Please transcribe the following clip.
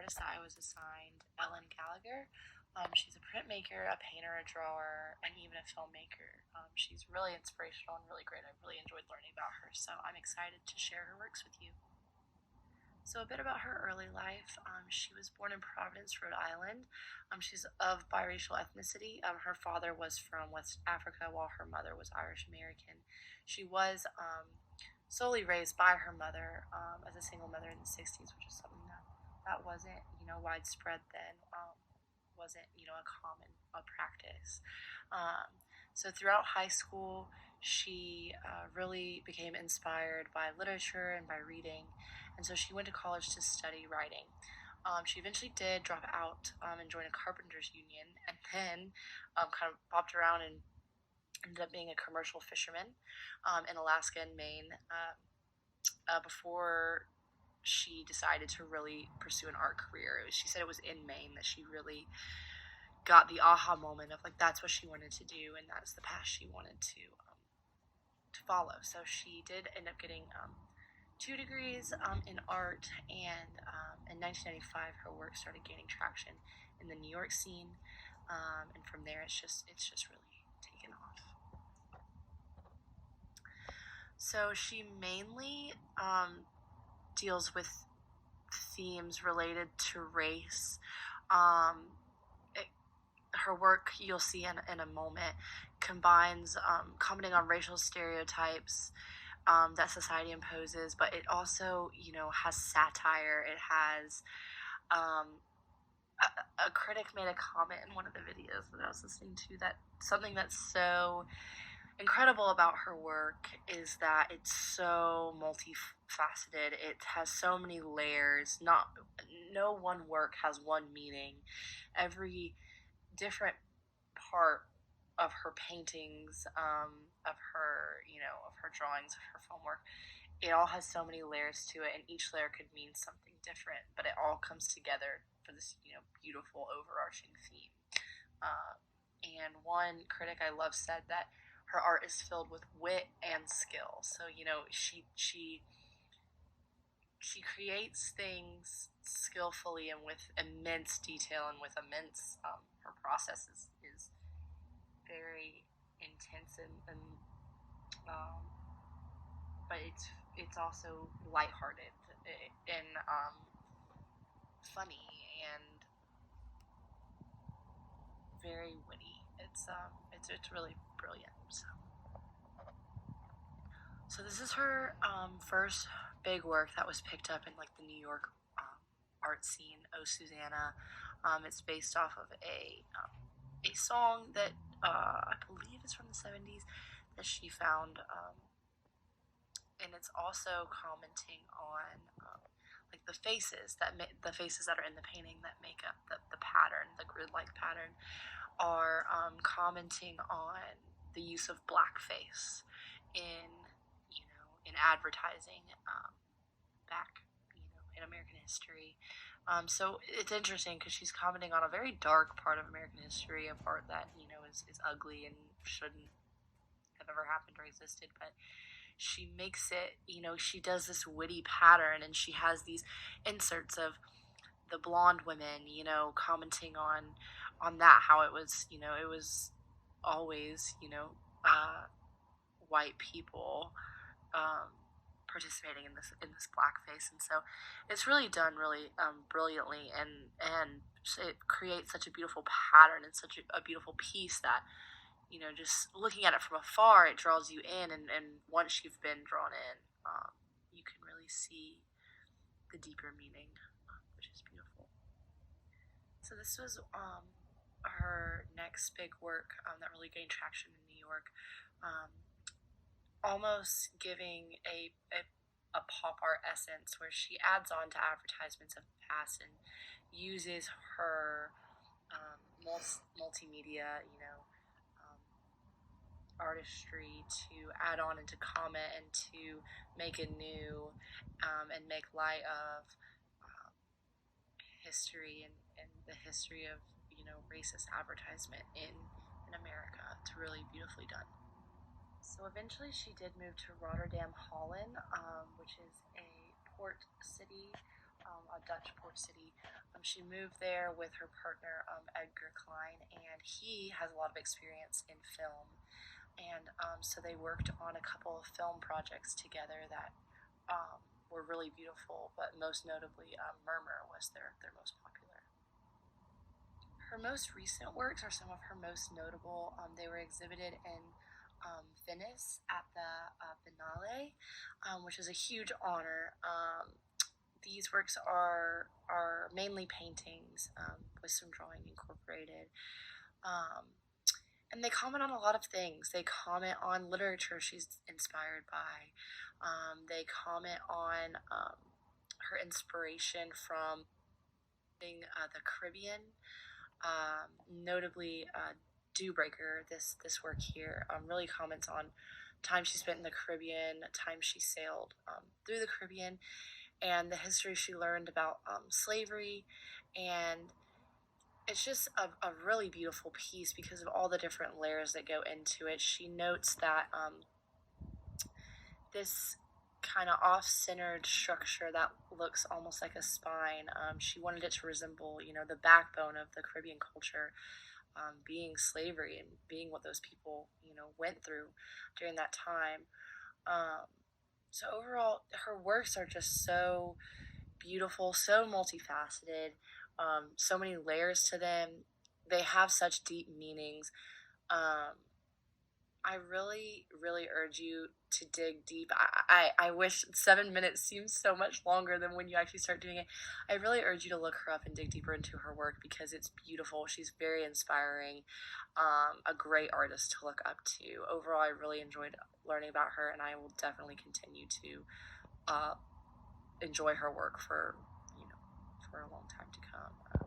artist that I was assigned Gallagher. She's a printmaker, a painter, a drawer, and even a filmmaker. She's really inspirational and really great. I really enjoyed learning about her, so I'm excited to share her works with you. So, a bit about her early life. She was born in Providence, Rhode Island. She's of biracial ethnicity. Her father was from West Africa, while her mother was Irish American. She was solely raised by her mother as a single mother in the 60s, which is something that wasn't, widespread then, wasn't, a common practice. So throughout high school, she really became inspired by literature and by reading, and so she went to college to study writing. She eventually did drop out and join a carpenters union, and then kind of bopped around and ended up being a commercial fisherman in Alaska and Maine before she decided to really pursue an art career. She said it was in Maine that she really got the aha moment of like that's what she wanted to do and that's the path she wanted to follow. So she did end up getting 2 degrees in art, and in 1995 her work started gaining traction in the New York scene, and from there it's just really taken off. So she mainly deals with themes related to race. Her work, you'll see in a moment, combines commenting on racial stereotypes that society imposes, but it also, has satire. It has a critic made a comment in one of the videos that I was listening to that something that's so incredible about her work is that it's so multifaceted. It has so many layers. No one work has one meaning. Every different part of her paintings, of her, of her drawings, of her film work, it all has so many layers to it, and each layer could mean something different, but it all comes together for this, beautiful overarching theme. And one critic I love said that her art is filled with wit and skill. So, she creates things skillfully and with immense detail and with immense, her process is very intense and but it's also lighthearted and funny and very witty. It's really brilliant. So this is her first big work that was picked up in like the New York art scene. Oh Susanna. It's based off of a song that I believe is from the 70s that she found, and it's also commenting on like the faces that are in the painting that make up the pattern, the grid-like pattern, are commenting on the use of blackface in advertising back in American history. So it's interesting because she's commenting on a very dark part of American history, a part that is ugly and shouldn't have ever happened or existed, but she makes it, she does this witty pattern, and she has these inserts of the blonde women, commenting on that, how it was, it was always, white people participating in this blackface, and so it's really done really brilliantly, and it creates such a beautiful pattern and such a beautiful piece that just looking at it from afar, it draws you in, and once you've been drawn in, you can really see the deeper meaning, which is beautiful. So this was her next big work that really gained traction in New York, almost giving a pop art essence where she adds on to advertisements of the past and uses her multimedia, artistry to add on and to comment and to make anew and make light of history and the history of racist advertisement in America. It's really beautifully done. So eventually she did move to Rotterdam, Holland, which is a port city a Dutch port city. She moved there with her partner, Edgar Klein, and he has a lot of experience in film. And so they worked on a couple of film projects together that were really beautiful, but most notably, Murmur was their most popular. Her most recent works are some of her most notable. They were exhibited in Venice at the Biennale, which is a huge honor. These works are mainly paintings with some drawing incorporated. Um, and they comment on a lot of things. They comment on literature she's inspired by. They comment on her inspiration from the Caribbean, notably Dew Breaker. This work here really comments on time she spent in the Caribbean, time she sailed through the Caribbean, and the history she learned about slavery. And it's just a really beautiful piece because of all the different layers that go into it. She notes that this kind of off-centered structure that looks almost like a spine, she wanted it to resemble, the backbone of the Caribbean culture, being slavery and being what those people, went through during that time. Um, so overall, her works are just so beautiful, so multifaceted, so many layers to them. They have such deep meanings. Um, I really, really urge you to dig deep. I wish 7 minutes seems so much longer than when you actually start doing it. I really urge you to look her up and dig deeper into her work because it's beautiful. She's very inspiring, a great artist to look up to. Overall, I really enjoyed learning about her, and I will definitely continue to enjoy her work for a long time to come.